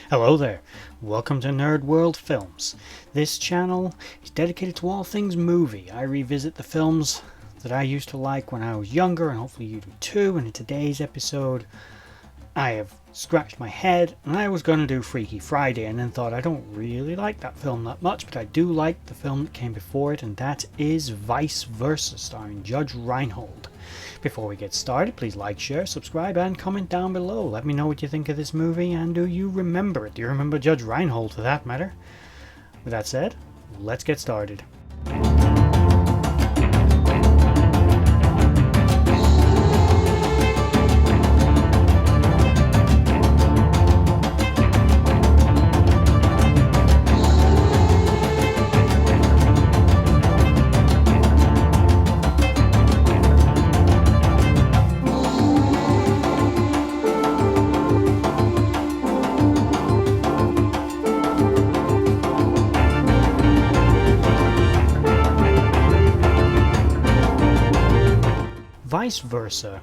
Hello there, welcome to Nerd.World Films. This channel is dedicated to all things movie. I revisit the films that I used to like when I was younger, and hopefully you do too. And in today's episode, I have scratched my head, and I was going to do Freaky Friday, and then thought I don't really like that film that much, but I do like the film that came before it, and that is Vice Versa, starring Judge Reinhold. Before we get started, please like, share, subscribe, and comment down below. Let me know what you think of this movie, and do you remember it? Do you remember Judge Reinhold, for that matter? With that said, let's get started. Vice Versa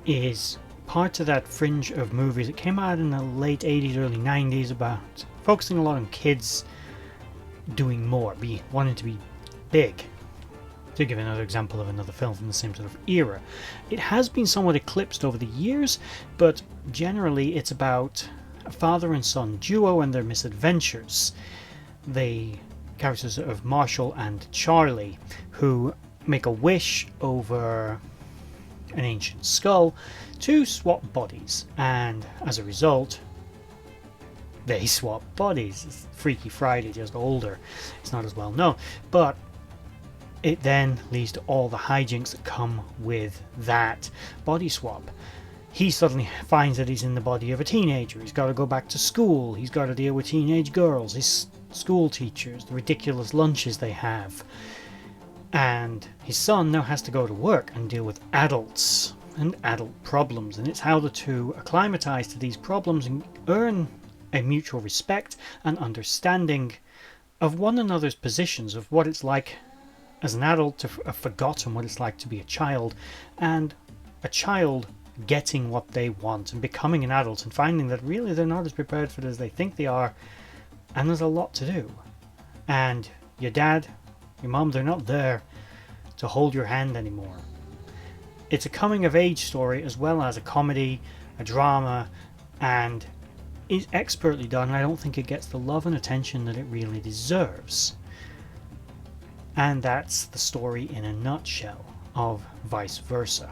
is part of that fringe of movies that came out in the late 80s, early 90s, about focusing a lot on kids doing more, wanting to be big. To give another example of another film from the same sort of era. It has been somewhat eclipsed over the years, but generally it's about a father and son duo and their misadventures. The characters of Marshall and Charlie, who make a wish over an ancient skull to swap bodies, and as a result they swap bodies. It's Freaky Friday, just older. It's not as well known, but it then leads to all the hijinks that come with that body swap. He suddenly finds that he's in the body of a teenager. He's got to go back to school. He's got to deal with teenage girls, his school teachers, the ridiculous lunches they have. And his son now has to go to work and deal with adults and adult problems, and it's how the two acclimatise to these problems and earn a mutual respect and understanding of one another's positions, of what it's like as an adult to have forgotten what it's like to be a child, and a child getting what they want and becoming an adult and finding that really they're not as prepared for it as they think they are, and there's a lot to do. And your dad, your mom, they're not there to hold your hand anymore. It's a coming of age story as well as a comedy, a drama, and is expertly done. I don't think it gets the love and attention that it really deserves. And that's the story in a nutshell of Vice Versa.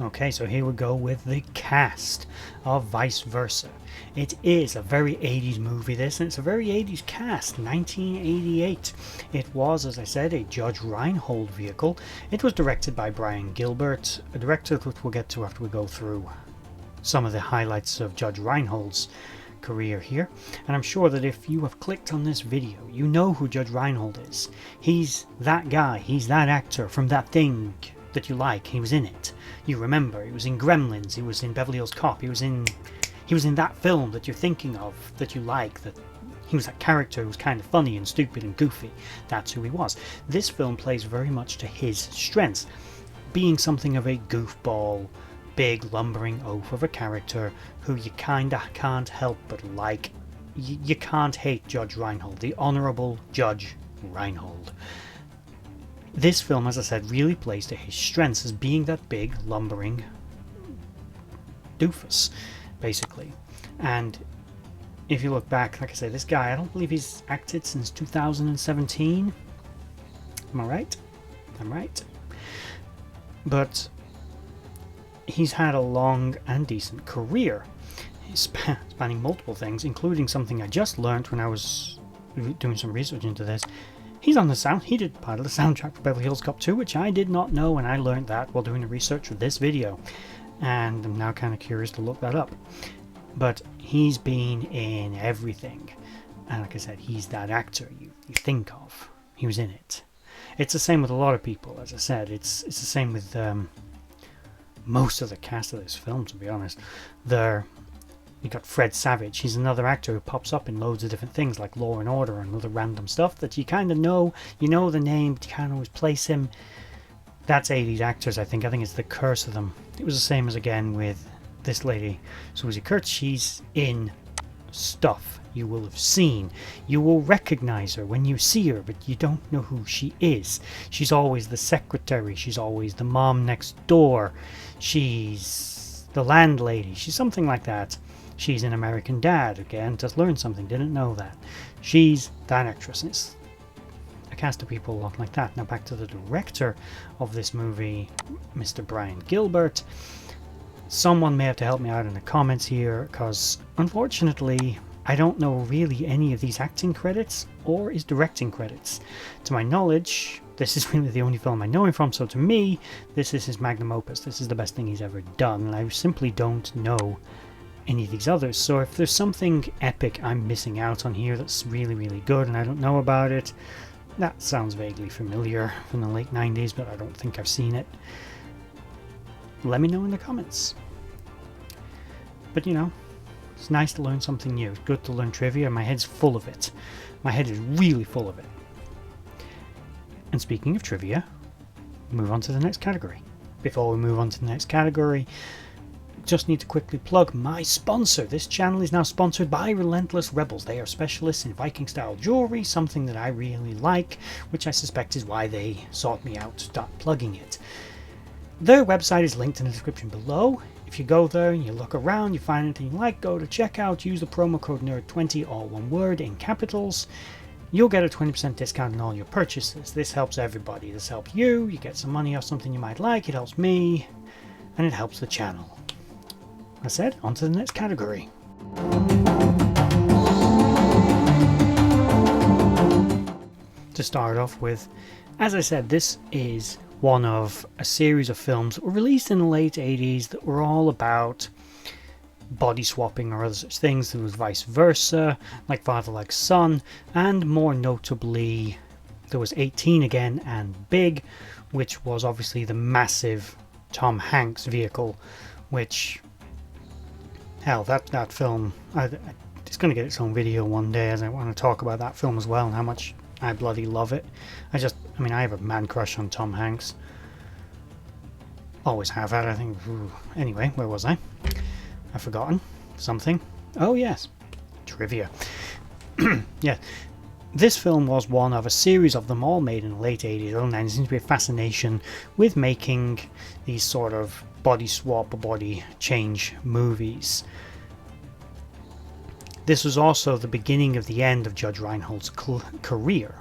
Okay, so here we go with the cast of Vice Versa. It is a very 80s movie, this, and it's a very 80s cast. 1988. It was, as I said, a Judge Reinhold vehicle. It was directed by Brian Gilbert, a director that we'll get to after we go through some of the highlights of Judge Reinhold's career here. And I'm sure that if you have clicked on this video, you know who Judge Reinhold is. He's that guy, he's that actor from that thing that you like. He was in it. You remember, he was in Gremlins, he was in Beverly Hills Cop, he was in that film that you're thinking of, that you like, that he was that character who was kind of funny and stupid and goofy. That's who he was. This film plays very much to his strengths, being something of a goofball, big lumbering oaf of a character who you kinda can't help but like. You can't hate Judge Reinhold, the Honourable Judge Reinhold. This film, as I said, really plays to his strengths as being that big, lumbering doofus, basically. And if you look back, like I say, this guy, I don't believe he's acted since 2017. Am I right? I'm right. But he's had a long and decent career, spanning multiple things, including something I just learned when I was doing some research into this. He did part of the soundtrack for Beverly Hills Cop 2, which I did not know, and I learned that while doing the research for this video, and I'm now kind of curious to look that up. But he's been in everything, and like I said, he's that actor you think of. He was in it. It's the same with a lot of people, as I said. It's the same with most of the cast of this film, to be honest. You got Fred Savage. He's another actor who pops up in loads of different things like Law and Order and other random stuff that you kind of know. You know the name, but you can't always place him. That's 80s actors, I think. I think it's the curse of them. It was the same as again with this lady, Susie Kurtz. She's in stuff you will have seen. You will recognize her when you see her, but you don't know who she is. She's always the secretary. She's always the mom next door. She's the landlady. She's something like that. She's an American Dad. Again, just learned something. Didn't know that. She's that actress. It's a cast of people look like that. Now back to the director of this movie, Mr. Brian Gilbert. Someone may have to help me out in the comments here, because unfortunately I don't know really any of these acting credits or his directing credits. To my knowledge, this is really the only film I know him from, so to me, this is his magnum opus. This is the best thing he's ever done, and I simply don't know any of these others. So if there's something epic I'm missing out on here that's really, really good and I don't know about it, that sounds vaguely familiar from the late 90s, but I don't think I've seen it. Let me know in the comments. But you know, it's nice to learn something new. It's good to learn trivia. My head's full of it. My head is really full of it. And speaking of trivia, move on to the next category. Before we move on to the next category, just need to quickly plug my sponsor. This channel is now sponsored by Relentless Rebels. They are specialists in Viking style jewelry, something that I really like, which I suspect is why they sought me out to start plugging it. Their website is linked in the description below. If you go there and you look around, you find anything you like, go to checkout, use the promo code NERD20, all one word, in capitals. You'll get a 20% discount on all your purchases. This helps everybody. This helps you, you get some money off something you might like, it helps me, and it helps the channel. I said, on to the next category. To start off with, as I said, this is one of a series of films that were released in the late 80s that were all about body swapping or other such things. There was Vice Versa, Like Father Like Son, and more notably there was 18 Again and Big, which was obviously the massive Tom Hanks vehicle, which, hell, that film, it's going to get its own video one day, as I want to talk about that film as well and how much I bloody love it. I have a man crush on Tom Hanks. Always have had, I think. Ooh. Anyway, where was I? I've forgotten something. Oh yes, trivia. Yeah, this film was one of a series of them, all made in the late 80s, early 90s. There seems to be a fascination with making these sort of body swap or body change movies. This was also the beginning of the end of Judge Reinhold's career.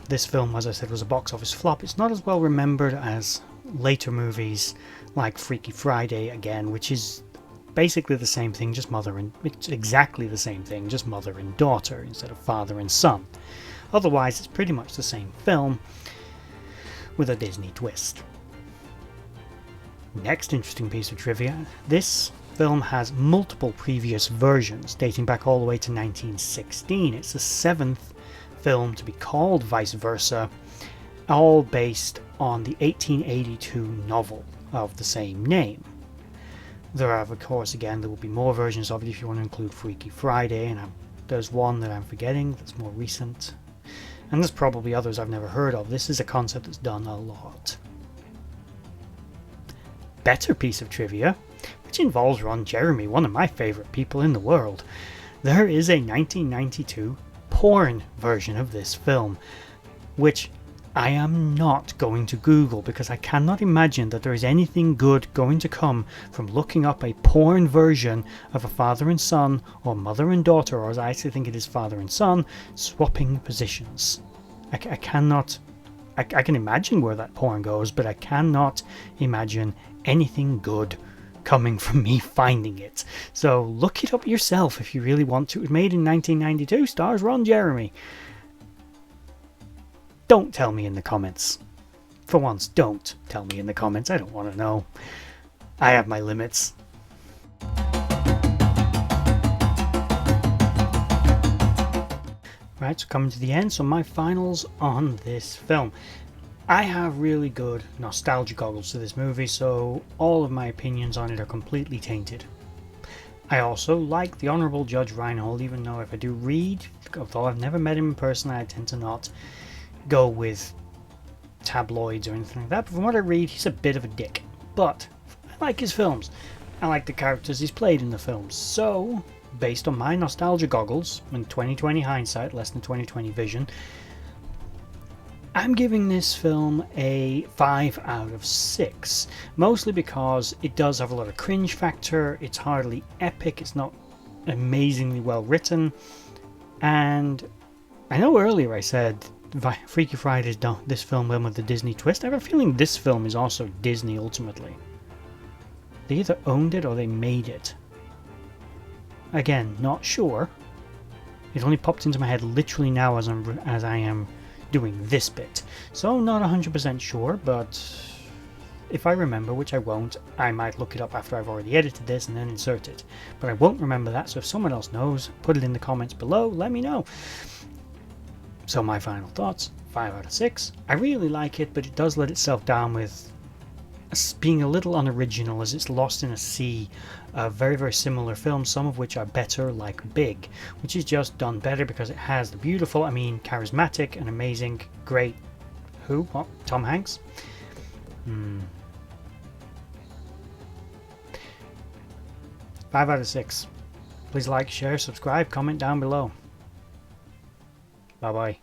This film, as I said, was a box office flop. It's not as well remembered as later movies like Freaky Friday again, which is basically the same thing, just it's exactly the same thing, just mother and daughter instead of father and son. Otherwise, it's pretty much the same film with a Disney twist. Next interesting piece of trivia, this film has multiple previous versions dating back all the way to 1916. It's the 7th film to be called Vice Versa, all based on the 1882 novel of the same name. There are, of course, again, there will be more versions of it if you want to include Freaky Friday, and there's one that I'm forgetting that's more recent, and there's probably others I've never heard of. This is a concept that's done a lot. Better piece of trivia, which involves Ron Jeremy, one of my favourite people in the world. There is a 1992 porn version of this film, which I am not going to Google because I cannot imagine that there is anything good going to come from looking up a porn version of a father and son, or mother and daughter, or as I actually think it is father and son, swapping positions. I cannot. I can imagine where that porn goes, but I cannot imagine anything good coming from me finding it. So look it up yourself if you really want to. It was made in 1992, stars Ron Jeremy. Don't tell me in the comments. For once, don't tell me in the comments. I don't want to know. I have my limits. Right, so coming to the end, so my finals on this film. I have really good nostalgia goggles to this movie, so all of my opinions on it are completely tainted. I also like the Honourable Judge Reinhold, even though if I do read, although I've never met him in person, I tend to not go with tabloids or anything like that, but from what I read, he's a bit of a dick. But I like his films. I like the characters he's played in the films. So, based on my nostalgia goggles and 2020 hindsight, less than 2020 vision, I'm giving this film a 5 out of 6. Mostly because it does have a lot of cringe factor, it's hardly epic, it's not amazingly well written, and I know earlier I said Freaky Friday's this film went with the Disney twist. I have a feeling this film is also Disney ultimately. They either owned it or they made it. Again, not sure. It only popped into my head literally now as I am doing this bit. So not 100% sure, but if I remember, which I won't, I might look it up after I've already edited this and then insert it. But I won't remember that, so if someone else knows, put it in the comments below, let me know. So my final thoughts, 5 out of 6. I really like it, but it does let itself down with being a little unoriginal, as it's lost in a sea of very, very similar films, some of which are better, like Big, which is just done better because it has the beautiful, charismatic and amazing, great, Tom Hanks? 5 out of 6. Please like, share, subscribe, comment down below. Bye bye.